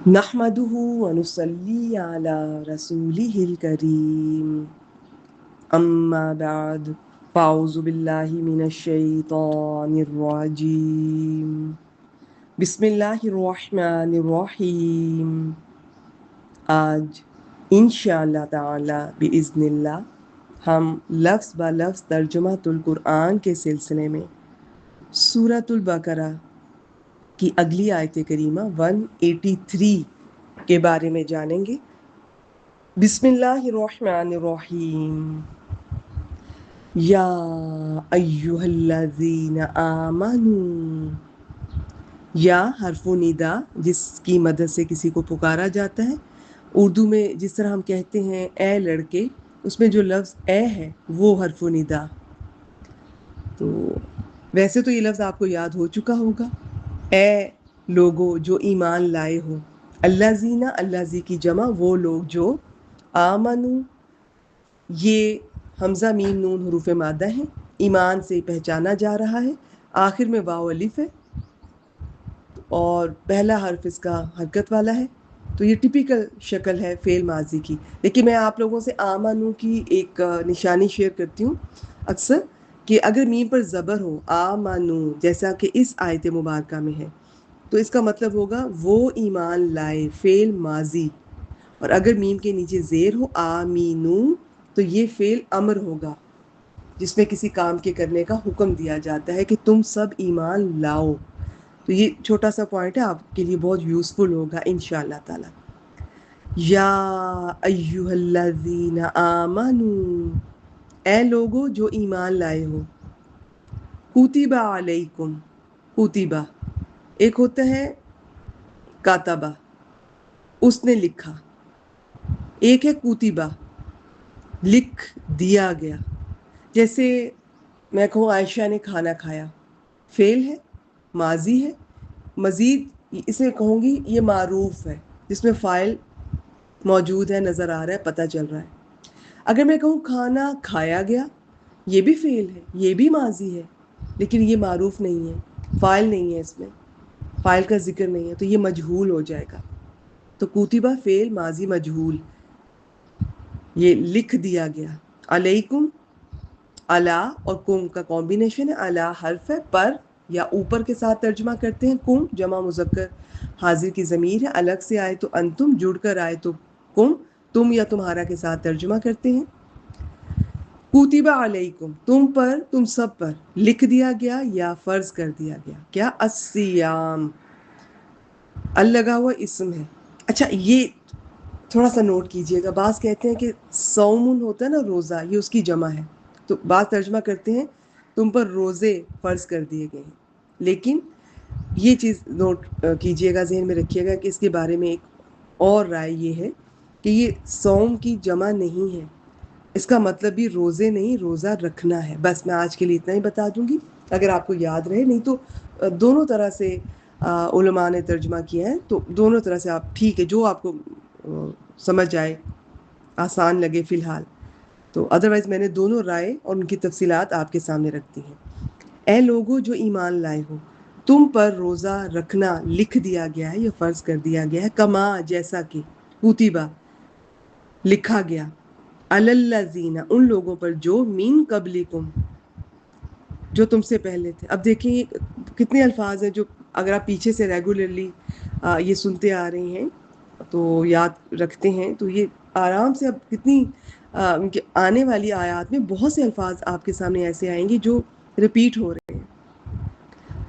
نحمده ونصلي على رسوله الكريم أما بعد فأعوذ بالله من الشيطان الرجيم بسم الله الرحمن الرحيم آج انشاءاللہ تعالی بإذن اللہ ہم لفظ با لفظ ترجمہ القرآن کے سلسلے میں سورۃ البقرہ کی اگلی آیت کریمہ 183 کے بارے میں جانیں گے۔ بسم اللہ الرحمن الرحیم یا ایہا الذین آمنوا، یا حرف ندا جس کی مدد سے کسی کو پکارا جاتا ہے۔ اردو میں جس طرح ہم کہتے ہیں اے لڑکے، اس میں جو لفظ اے ہے وہ حرف ندا۔ تو ویسے تو یہ لفظ آپ کو یاد ہو چکا ہوگا، اے لوگو جو ایمان لائے ہو۔ الذین، الذی کی جمع وہ لوگ جو آمنو، یہ حمزہ میم نون حروف مادہ ہیں، ایمان سے پہچانا جا رہا ہے، آخر میں واو الف ہے اور پہلا حرف اس کا حرکت والا ہے، تو یہ ٹپیکل شکل ہے فعل ماضی کی۔ لیکن میں آپ لوگوں سے آمنو کی ایک نشانی شیئر کرتی ہوں اکثر، کہ اگر میم پر زبر ہو آمنو جیسا کہ اس آیت مبارکہ میں ہے تو اس کا مطلب ہوگا وہ ایمان لائے، فعل ماضی۔ اور اگر میم کے نیچے زیر ہو آمینو تو یہ فعل امر ہوگا جس میں کسی کام کے کرنے کا حکم دیا جاتا ہے کہ تم سب ایمان لاؤ۔ تو یہ چھوٹا سا پوائنٹ ہے، آپ کے لیے بہت یوزفل ہوگا انشاءاللہ تعالی۔ یا ایہا الذین آمنوا، اے لوگو جو ایمان لائے ہو۔ کتب علیکم، کتبہ ایک ہوتا ہے کاتبہ، اس نے لکھا، ایک ہے کتبہ لکھ دیا گیا۔ جیسے میں کہوں عائشہ نے کھانا کھایا، فعل ہے، ماضی ہے، مزید اسے کہوں گی یہ معروف ہے جس میں فاعل موجود ہے، نظر آ رہا ہے، پتہ چل رہا ہے۔ اگر میں کہوں کھانا کھایا گیا، یہ بھی فعل ہے، یہ بھی ماضی ہے، لیکن یہ معروف نہیں ہے، فاعل نہیں ہے، اس میں فاعل کا ذکر نہیں ہے، تو یہ مجہول ہو جائے گا۔ تو کتبہ فعل ماضی مجہول، یہ لکھ دیا گیا۔ علیکم، علا اور کم کا کمبینیشن ہے، علا حرف ہے، پر یا اوپر کے ساتھ ترجمہ کرتے ہیں، کم جمع مذکر حاضر کی ضمیر ہے، الگ سے آئے تو انتم، جڑ کر آئے تو کم، تم یا تمہارا کے ساتھ ترجمہ کرتے ہیں۔ کتب علیکم، تم پر، تم سب پر لکھ دیا گیا یا فرض کر دیا گیا کیا؟ الصیام، ال لگا ہوا اسم ہے۔ اچھا یہ تھوڑا سا نوٹ کیجئے گا، بعض کہتے ہیں کہ صومن ہوتا ہے نا روزہ، یہ اس کی جمع ہے، تو بعض ترجمہ کرتے ہیں تم پر روزے فرض کر دیے گئے ہیں، لیکن یہ چیز نوٹ کیجئے گا، ذہن میں رکھیے گا کہ اس کے بارے میں ایک اور رائے یہ ہے کہ یہ صوم کی جمع نہیں ہے، اس کا مطلب بھی روزے نہیں، روزہ رکھنا ہے۔ بس میں آج کے لیے اتنا ہی بتا دوں گی، اگر آپ کو یاد رہے، نہیں تو دونوں طرح سے علماء نے ترجمہ کیا ہے، تو دونوں طرح سے آپ ٹھیک ہے، جو آپ کو سمجھ آئے، آسان لگے فی الحال۔ تو ادروائز میں نے دونوں رائے اور ان کی تفصیلات آپ کے سامنے رکھتی ہیں۔ اے لوگو جو ایمان لائے ہو، تم پر روزہ رکھنا لکھ دیا گیا ہے یا فرض کر دیا گیا ہے، کما جیسا کہ، کتبہ لکھا گیا، علی الذین ان لوگوں پر جو من قبلکم جو تم سے پہلے تھے۔ اب دیکھیں یہ کتنے الفاظ ہیں جو اگر آپ پیچھے سے ریگولرلی یہ سنتے آ رہے ہیں تو یاد رکھتے ہیں، تو یہ آرام سے اب کتنی ان کے آنے والی آیات میں بہت سے الفاظ آپ کے سامنے ایسے آئیں گے جو ریپیٹ ہو رہے ہیں۔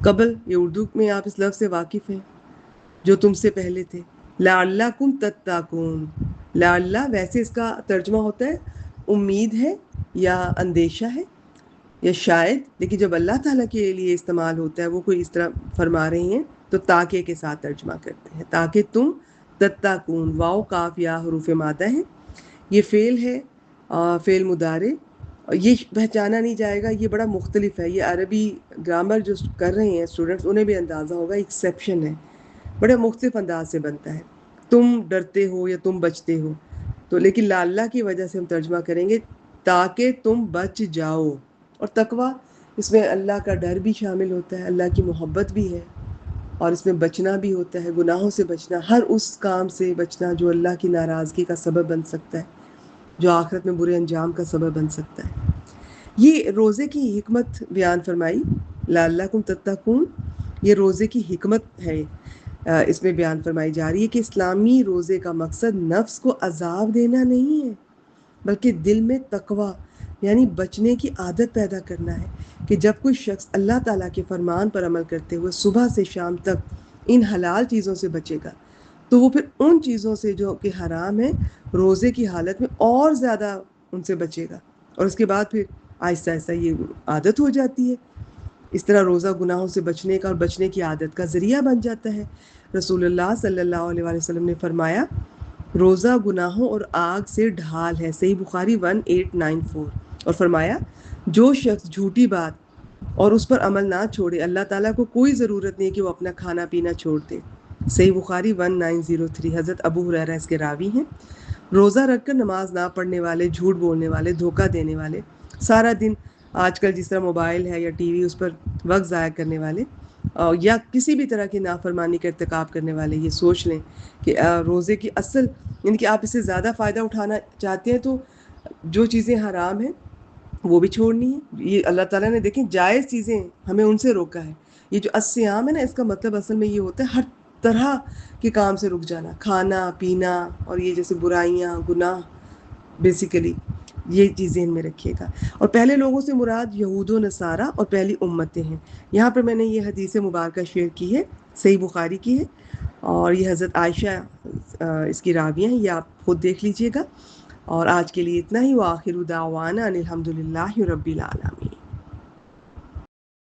قبل، یہ اردو میں آپ اس لفظ سے واقف ہیں، جو تم سے پہلے تھے۔ لعلکم تتقون، لعل ویسے اس کا ترجمہ ہوتا ہے امید ہے یا اندیشہ ہے یا شاید، لیکن جب اللہ تعالیٰ کے لیے استعمال ہوتا ہے، وہ کوئی اس طرح فرما رہے ہیں تو تاکہ کے ساتھ ترجمہ کرتے ہیں، تاکہ تم تتقون، واو کاف یا حروف مادہ ہیں، یہ فعل ہے، فعل مضارع، یہ پہچانا نہیں جائے گا، یہ بڑا مختلف ہے، یہ عربی گرامر جو کر رہے ہیں اسٹوڈنٹس انہیں بھی اندازہ ہوگا، ایکسیپشن ہے، بڑے مختلف انداز سے بنتا ہے۔ تم ڈرتے ہو یا تم بچتے ہو، تو لیکن لعل کی وجہ سے ہم ترجمہ کریں گے تاکہ تم بچ جاؤ۔ اور تقویٰ، اس میں اللہ کا ڈر بھی شامل ہوتا ہے، اللہ کی محبت بھی ہے، اور اس میں بچنا بھی ہوتا ہے، گناہوں سے بچنا، ہر اس کام سے بچنا جو اللہ کی ناراضگی کا سبب بن سکتا ہے، جو آخرت میں برے انجام کا سبب بن سکتا ہے۔ یہ روزے کی حکمت بیان فرمائی، لعلکم تتقون، یہ روزے کی حکمت ہے، اس میں بیان فرمائی جا رہی ہے کہ اسلامی روزے کا مقصد نفس کو عذاب دینا نہیں ہے، بلکہ دل میں تقوی یعنی بچنے کی عادت پیدا کرنا ہے، کہ جب کوئی شخص اللہ تعالیٰ کے فرمان پر عمل کرتے ہوئے صبح سے شام تک ان حلال چیزوں سے بچے گا تو وہ پھر ان چیزوں سے جو کہ حرام ہے روزے کی حالت میں اور زیادہ ان سے بچے گا، اور اس کے بعد پھر آہستہ آہستہ یہ عادت ہو جاتی ہے۔ اس طرح روزہ گناہوں سے بچنے کا اور بچنے کی عادت کا ذریعہ بن جاتا ہے۔ رسول اللہ صلی اللہ علیہ وآلہ وسلم نے فرمایا، روزہ گناہوں اور آگ سے ڈھال ہے، صحیح بخاری 1894، اور فرمایا جو شخص جھوٹی بات اور اس پر عمل نہ چھوڑے، اللہ تعالیٰ کو کوئی ضرورت نہیں کہ وہ اپنا کھانا پینا چھوڑ دے، صحیح بخاری 1903۔ حضرت ابو ہریرہ اس کے راوی ہیں۔ روزہ رکھ کر نماز نہ پڑھنے والے، جھوٹ بولنے والے، دھوکہ دینے والے، سارا دن آج کل جس طرح موبائل ہے یا ٹی وی اس پر وقت ضائع کرنے والے، یا کسی بھی طرح کی نافرمانی کا ارتکاب کرنے والے یہ سوچ لیں کہ روزے کی اصل یعنی کہ آپ اس سے زیادہ فائدہ اٹھانا چاہتے ہیں تو جو چیزیں حرام ہیں وہ بھی چھوڑنی ہے۔ یہ اللہ تعالیٰ نے دیکھیں جائز چیزیں ہمیں ان سے روکا ہے۔ یہ جو الصیام ہے نا، اس کا مطلب اصل میں یہ ہوتا ہے ہر طرح کے کام سے رک جانا، کھانا پینا اور یہ جیسے برائیاں گناہ، بیسیکلی یہ چیزیں ان میں رکھیے گا۔ اور پہلے لوگوں سے مراد یہود و نصارہ اور پہلی امتیں ہیں۔ یہاں پر میں نے یہ حدیث مبارکہ شیئر کی ہے، صحیح بخاری کی ہے، اور یہ حضرت عائشہ اس کی راویہ ہیں، یہ آپ خود دیکھ لیجئے گا۔ اور آج کے لیے اتنا ہی، وآخر دعوانا ان الحمد للہ رب العالمین۔